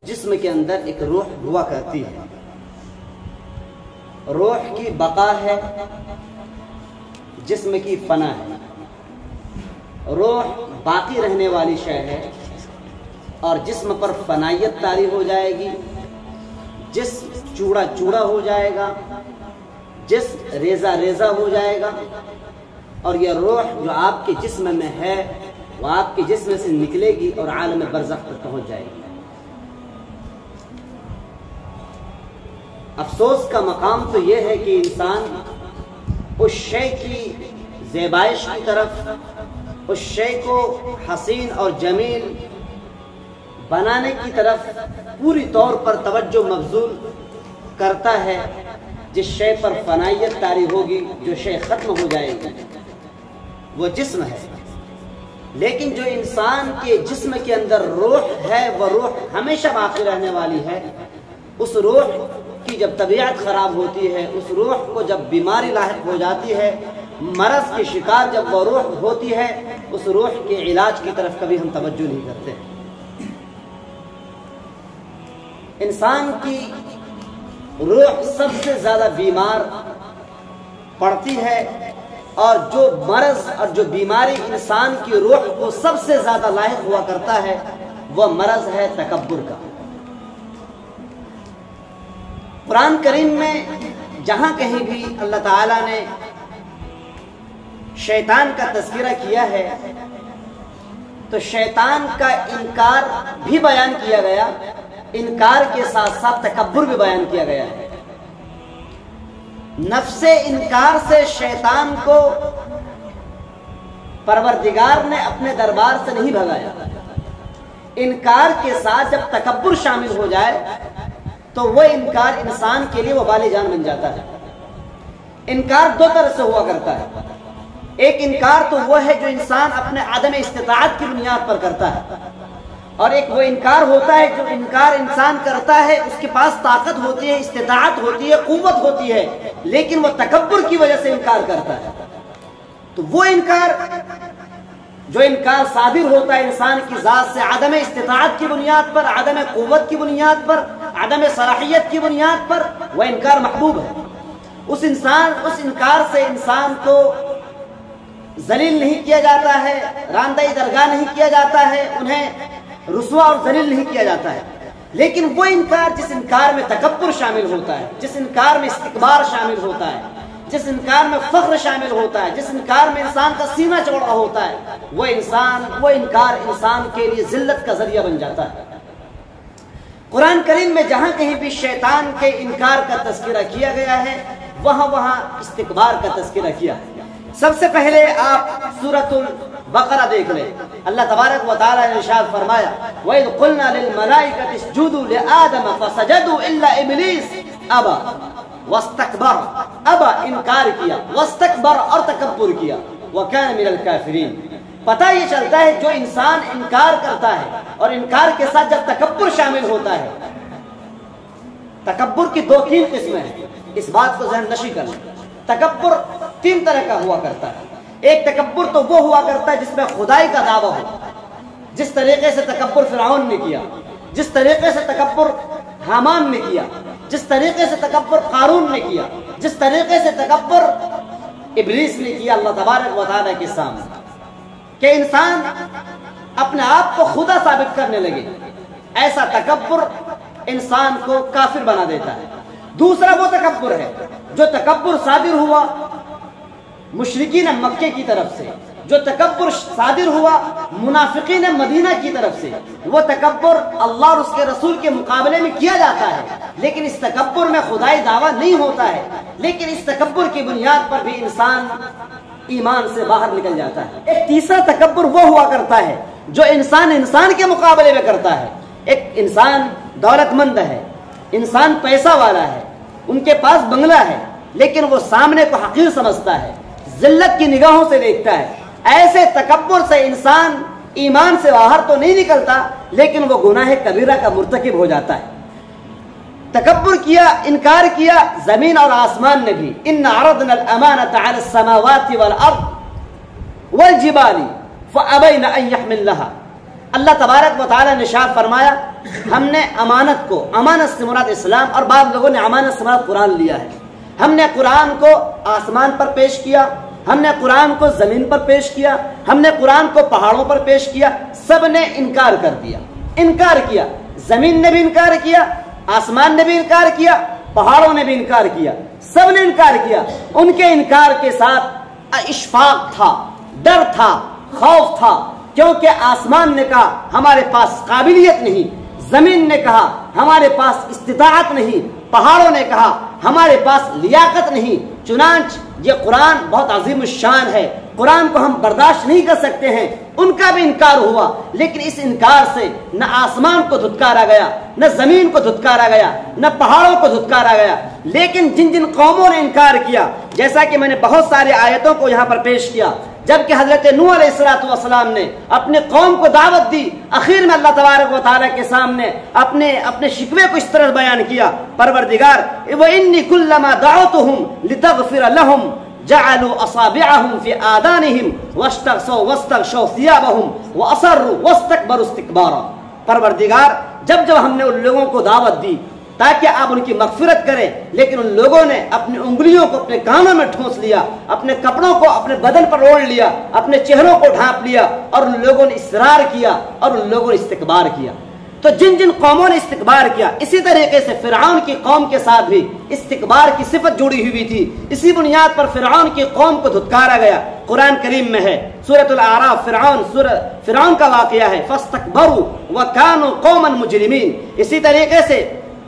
جسم کے اندر ایک روح ہوا کرتی ہے، روح کی بقا ہے، جسم کی فنا ہے۔ روح باقی رہنے والی شے ہے اور جسم پر فنائیت طاری ہو جائے گی، جسم چوڑا چوڑا ہو جائے گا، جسم ریزہ ریزہ ہو جائے گا، اور یہ روح جو آپ کے جسم میں ہے وہ آپ کے جسم سے نکلے گی اور عالم برزخ تک پہنچ جائے گی۔ افسوس کا مقام تو یہ ہے کہ انسان اس شے کی زیبائش کی طرف، اس شے کو حسین اور جمیل بنانے کی طرف پوری طور پر توجہ مبذول کرتا ہے، جس شے پر فنائیت طاری ہوگی، جو شے ختم ہو جائے گی، وہ جسم ہے۔ لیکن جو انسان کے جسم کے اندر روح ہے، وہ روح ہمیشہ باقی رہنے والی ہے۔ اس روح کی جب طبیعت خراب ہوتی ہے، اس روح کو جب بیماری لاحق ہو جاتی ہے، مرض کی شکار جب وہ روح ہوتی ہے، اس روح کے علاج کی طرف کبھی ہم توجہ نہیں کرتے۔ انسان کی روح سب سے زیادہ بیمار پڑتی ہے، اور جو مرض اور جو بیماری انسان کی روح کو سب سے زیادہ لاحق ہوا کرتا ہے، وہ مرض ہے تکبر کا۔ قرآن کریم میں جہاں کہیں بھی اللہ تعالیٰ نے شیطان کا تذکرہ کیا ہے تو شیطان کا انکار بھی بیان کیا گیا، انکار کے ساتھ ساتھ تکبر بھی بیان کیا گیا ہے۔ نفس انکار سے شیطان کو پروردگار نے اپنے دربار سے نہیں بھگایا۔ انکار کے ساتھ جب تکبر شامل ہو جائے تو وہ انکار انسان کے لیے وبال جان بن جاتا ہے۔ انکار دو طرح سے ہوا کرتا ہے۔ ایک انکار تو وہ ہے جو انسان اپنے عدم استطاعت کی بنیاد پر کرتا ہے، اور ایک وہ انکار ہوتا ہے جو انکار انسان کرتا ہے، اس کے پاس طاقت ہوتی ہے، استطاعت ہوتی ہے، قوت ہوتی ہے، لیکن وہ تکبر کی وجہ سے انکار کرتا ہے۔ تو وہ انکار جو انکار صادر ہوتا ہے انسان کی ذات سے عدم استطاعت کی بنیاد پر، عدم قوت کی بنیاد پر، عدم صلاحیت کی بنیاد پر، وہ انکار محبوب ہے۔ اس انکار سے انسان کو ذلیل نہیں کیا جاتا ہے، راندہ درگاہ نہیں کیا جاتا ہے، انہیں رسوا اور ذلیل نہیں کیا جاتا ہے۔ لیکن وہ انکار جس انکار میں تکبر شامل ہوتا ہے، جس انکار میں استکبار شامل ہوتا ہے، جس انکار میں فخر شامل ہوتا ہے، جس انکار میں انسان کا سینہ چوڑا ہوتا ہے، وہ انکار انسان کے لیے ذلت کا ذریعہ بن جاتا ہے۔ قرآن کریم میں جہاں کہیں بھی شیطان کے انکار کا تذکرہ کیا گیا ہے، وہاں استکبار کا تذکرہ کیا ہے۔ سب سے پہلے آپ سورۃ البقرہ دیکھ لیں، اللہ تبارک و تعالیٰ نے ارشاد فرمایا وَإِذْ قُلْنَا لِلْمَلَائِكَةِ اسْجُدُوا لِآدَمَ فَسَجَدُوا إِلَّا إِبْلِيسَ أَبَى وَاسْتَكْبَرَ، ابا انکار کیا، واستکبر اور تکبر کیا، وَكَانَ مِنَ الْكَافِرِينَ۔ پتہ یہ چلتا ہے جو انسان انکار کرتا ہے اور انکار کے ساتھ جب تکبر شامل ہوتا ہے، تکبر کی دو تین قسمیں ہیں، اس بات کو ذہن نشی کر لیں۔ تکبر تین طرح کا ہوا کرتا ہے۔ ایک تکبر تو وہ ہوا کرتا ہے جس میں خدائی کا دعویٰ ہو، جس طریقے سے تکبر فرعون نے کیا، جس طریقے سے تکبر حامان نے کیا، جس طریقے سے تکبر قارون نے کیا، جس طریقے سے تکبر ابلیس نے کیا اللہ تبارک و تعالیٰ کے سامنے، کہ انسان اپنے آپ کو خدا ثابت کرنے لگے۔ ایسا تکبر انسان کو کافر بنا دیتا ہے۔ دوسرا وہ تکبر ہے جو تکبر صادر ہوا مشرکین مکے کی طرف سے، جو تکبر صادر ہوا منافقین مدینہ کی طرف سے، وہ تکبر اللہ اور اس کے رسول کے مقابلے میں کیا جاتا ہے، لیکن اس تکبر میں خدائی دعویٰ نہیں ہوتا ہے، لیکن اس تکبر کی بنیاد پر بھی انسان ایمان سے باہر نکل جاتا ہے۔ ایک تیسرا تکبر وہ ہوا کرتا ہے جو انسان کے مقابلے میں کرتا ہے۔ ایک انسان دولت مند ہے، انسان پیسہ والا ہے، ان کے پاس بنگلہ ہے، لیکن وہ سامنے کو حقیر سمجھتا ہے، ذلت کی نگاہوں سے دیکھتا ہے۔ ایسے تکبر سے انسان ایمان سے باہر تو نہیں نکلتا، لیکن وہ گناہ کبیرہ کا مرتکب ہو جاتا ہے۔ تکبر کیا، انکار کیا زمین اور آسمان نے بھی۔ ان عرضنا الامانة على السماوات والارض والجبال فابين ان يحملنها اللہ تبارک و تعالی نے ارشاد فرمایا ہم نے امانت کو، امانت سے مراد اسلام، اور بعض لوگوں نے امانت سے مراد قرآن لیا ہے، ہم نے قرآن کو آسمان پر پیش کیا، ہم نے قرآن کو زمین پر پیش کیا، ہم نے قرآن کو پہاڑوں پر پیش کیا، سب نے انکار کر دیا، انکار کیا، زمین نے بھی انکار کیا، آسمان نے بھی انکار کیا، پہاڑوں نے بھی انکار کیا، سب نے انکار کیا۔ ان کے انکار کے ساتھ اشفاق تھا، ڈر تھا، خوف تھا، کیونکہ آسمان نے کہا ہمارے پاس قابلیت نہیں، زمین نے کہا ہمارے پاس استطاعت نہیں، پہاڑوں نے کہا ہمارے پاس لیاقت نہیں۔ چنانچہ یہ قرآن بہت عظیم الشان ہے، قرآن کو ہم برداشت نہیں کر سکتے ہیں، ان کا بھی انکار ہوا، لیکن اس انکار سے نہ آسمان کو دھتکارا گیا، نہ زمین کو دھتکارا گیا، نہ پہاڑوں کو دھتکارا گیا، لیکن جن جن قوموں نے انکار کیا، جیسا کہ میں نے بہت سارے آیتوں کو یہاں پر پیش کیا، جبکہ حضرت نوح علیہ السلام نے اپنے قوم کو دعوت دی، اخیر میں اللہ تبارک و تعالیٰ کے سامنے اپنے شکوے کو اس طرح بیان کیا، پروردگار وَإِنِّي كُلَّمَا دَعَوْتُهُمْ لِتَغْفِرَ لَهُمْ جَعَلُوا أَصَابِعَهُمْ فِي آذَانِهِمْ وَاسْتَغْشَوْا ثِيَابَهُمْ وَأَصَرُّوا وَاسْتَكْبَرُوا اسْتِكْبَارًا۔ پروردگار جب ہم نے ان لوگوں کو دعوت دی تاکہ آپ ان کی مغفرت کریں، لیکن ان لوگوں نے اپنی انگلیوں کو اپنے کانوں میں ٹھونس لیا، اپنے کپڑوں کو اپنے بدن پر اوڑھ لیا، اپنے چہروں کو ڈھانپ لیا، اور ان لوگوں نے اصرار کیا اور ان لوگوں نے استکبار کیا۔ تو جن جن قوموں نے استکبار کیا، اسی طریقے سے فرعون کی قوم کے ساتھ بھی استکبار کی صفت جڑی ہوئی تھی، اسی بنیاد پر فرعون کی قوم کو دھتکارا گیا۔ قرآن کریم میں ہے سورۃ الاعراف، فرعون کا واقعہ ہے، فاستکبروا وکانوا قوما مجرمین۔ اسی طریقے سے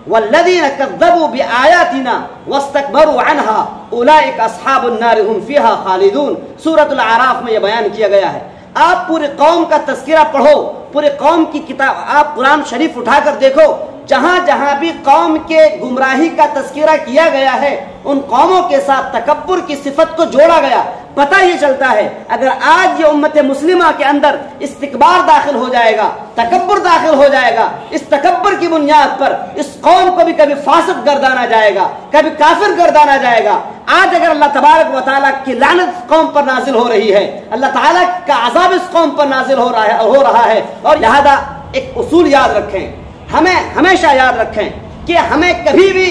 والذین کذبوا بآیاتنا واستکبروا عنها اولئک اصحاب النار هم فیہا خالدون۔ سورۃ الاعراف میں یہ بیان کیا گیا ہے۔ آپ پورے قوم کا تذکرہ پڑھو، پورے قوم کی کتاب، آپ قرآن شریف اٹھا کر دیکھو، جہاں جہاں بھی قوم کے گمراہی کا تذکرہ کیا گیا ہے، ان قوموں کے ساتھ تکبر کی صفت کو جوڑا گیا۔ پتہ یہ چلتا ہے اگر آج یہ امت مسلمہ کے اندر استکبار داخل ہو جائے گا، تکبر داخل ہو جائے گا، اس تکبر کی بنیاد پر اس قوم کو بھی کبھی فاسق گردانا جائے گا، کبھی کافر گردانا جائے گا۔ آج اگر اللہ تبارک و تعالیٰ کی لعنت قوم پر نازل ہو رہی ہے، اللہ تعالیٰ کا عذاب اس قوم پر نازل ہو رہا ہے، اور لہذا ایک اصول یاد رکھیں، ہمیں ہمیشہ یاد رکھیں کہ ہمیں کبھی بھی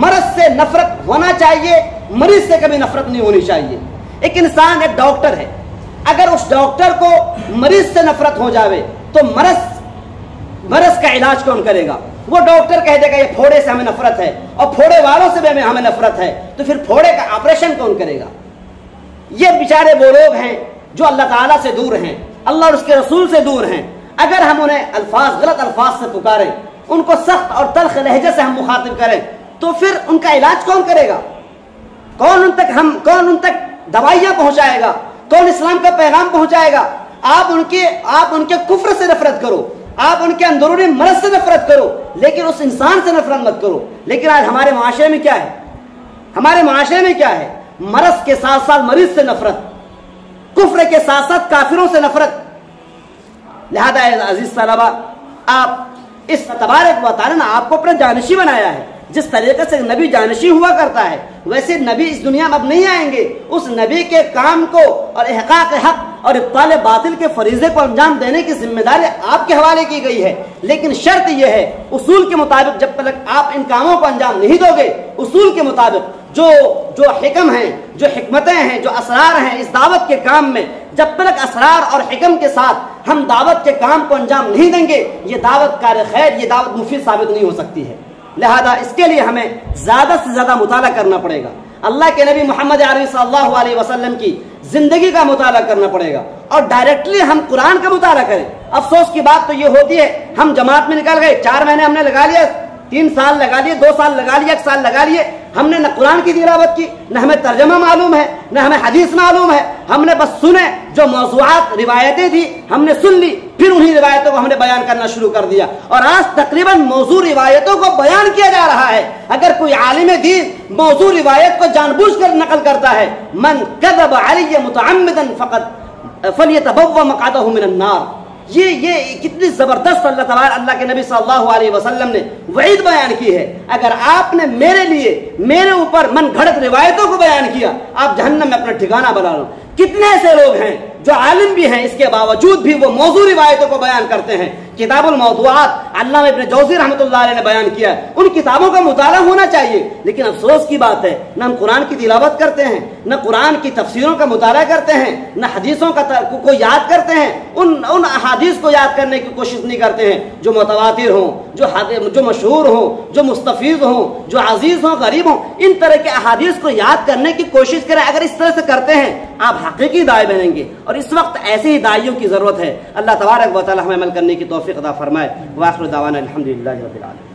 مرض سے نفرت ہونا چاہیے، مریض سے کبھی نفرت نہیں ہونی چاہیے۔ ایک انسان ایک ڈاکٹر ہے، اگر اس ڈاکٹر کو مریض سے نفرت ہو جاوے تو مرض کا علاج کون کرے گا؟ وہ ڈاکٹر کہہ دے گا یہ پھوڑے سے ہمیں نفرت ہے، اور پھوڑے والوں سے بھی ہمیں نفرت ہے، تو پھر پھوڑے کا آپریشن کون کرے گا؟ یہ بیچارے وہ لوگ ہیں جو اللہ تعالیٰ سے دور ہیں، اللہ اور اس کے رسول سے دور ہیں۔ اگر ہم انہیں غلط الفاظ سے پکاریں، ان کو سخت اور تلخ لہجے سے ہم مخاطب کریں، تو پھر ان کا علاج کون کرے گا؟ کون ان تک دوائیاں پہنچائے گا؟ کون اسلام کا پیغام پہنچائے گا؟ آپ ان کے کفر سے نفرت کرو، آپ ان کے اندرونی مرض سے نفرت کرو، لیکن اس انسان سے نفرت مت کرو۔ لیکن آج ہمارے معاشرے میں کیا ہے؟ ہمارے معاشرے میں کیا ہے؟ مرض کے ساتھ ساتھ مریض سے نفرت، کفر کے ساتھ ساتھ کافروں سے نفرت۔ لہذا عزیز طلبہ، آپ اس تبارک و تعالیٰ نے آپ کو اپنا جانشی بنایا ہے۔ جس طریقے سے نبی جانشی ہوا کرتا ہے، ویسے نبی اس دنیا میں اب نہیں آئیں گے۔ اس نبی کے کام کو اور احقاق حق اور ابطال باطل کے فریضے کو انجام دینے کی ذمہ داری آپ کے حوالے کی گئی ہے، لیکن شرط یہ ہے اصول کے مطابق جب تک آپ ان کاموں کو انجام نہیں دو گے، اصول کے مطابق جو حکم ہیں، جو حکمتیں ہیں، جو اسرار ہیں اس دعوت کے کام میں، جب تک اسرار اور حکم کے ساتھ ہم دعوت کے کام کو انجام نہیں دیں گے، یہ دعوت کار خیر، یہ دعوت مفید ثابت نہیں ہو سکتی ہے۔ لہذا اس کے لیے ہمیں زیادہ سے زیادہ مطالعہ کرنا پڑے گا، اللہ کے نبی محمد عربی صلی اللہ علیہ وسلم کی زندگی کا مطالعہ کرنا پڑے گا، اور ڈائریکٹلی ہم قرآن کا مطالعہ کریں۔ افسوس کی بات تو یہ ہوتی ہے، ہم جماعت میں نکل گئے، 4 مہینے ہم نے لگا لیا، 3 سال لگا لیے، 2 سال لگا لیے، 1 سال لگا لیے، ہم نے نہ قرآن کی تلاوت کی، نہ ہمیں ترجمہ معلوم ہے، نہ ہمیں حدیث معلوم ہے، ہم نے بس سنے، جو موضوعات روایتیں تھی ہم نے سن لی، پھر انہی روایتوں کو ہم نے بیان کرنا شروع کر دیا، اور آج تقریباً موضوع روایتوں کو بیان کیا جا رہا ہے۔ اگر کوئی عالم دین موضوع روایت کو جان بوجھ کر نقل کرتا ہے، من کذب علی متعمدا فلیتبوأ مقعدہ من النار، یہ کتنی زبردست اللہ کے نبی صلی اللہ علیہ وسلم نے وعید بیان کی ہے۔ اگر آپ نے میرے اوپر من گھڑت روایتوں کو بیان کیا، آپ جہنم میں اپنا ٹھکانہ بنا لو۔ کتنے ایسے لوگ ہیں جو عالم بھی ہیں اس کے باوجود بھی وہ موضوع روایتوں کو بیان کرتے ہیں. کتاب الموضوعات علامہ ابن جوزی رحمۃ اللہ علیہ نے بیان کیا. ان کتابوں کا مطالعہ ہونا چاہیے، لیکن افسوس کی بات ہے نہ ہم قرآن کی تلاوت کرتے ہیں، نہ قرآن کی تفسیروں کا مطالعہ کرتے ہیں، نہ حدیثوں کو یاد کرتے ہیں. ان احادیث کو یاد کرنے کی کوشش نہیں کرتے ہیں جو متواتر ہوں، جو مشہور ہوں، جو مستفیض ہوں، جو عزیز ہوں، غریب ہوں. ان طرح کے احادیث کو یاد کرنے کی کوشش کریں. اگر اس طرح سے کرتے ہیں آپ حقیقی داعی بنیں گے، اور اس وقت ایسے ہی داعیوں کی ضرورت ہے. اللہ تبارک و تعالی ہمیں عمل کرنے کی توفیق عطا فرمائے. وآخر دعوانا الحمدللہ رب العالمین.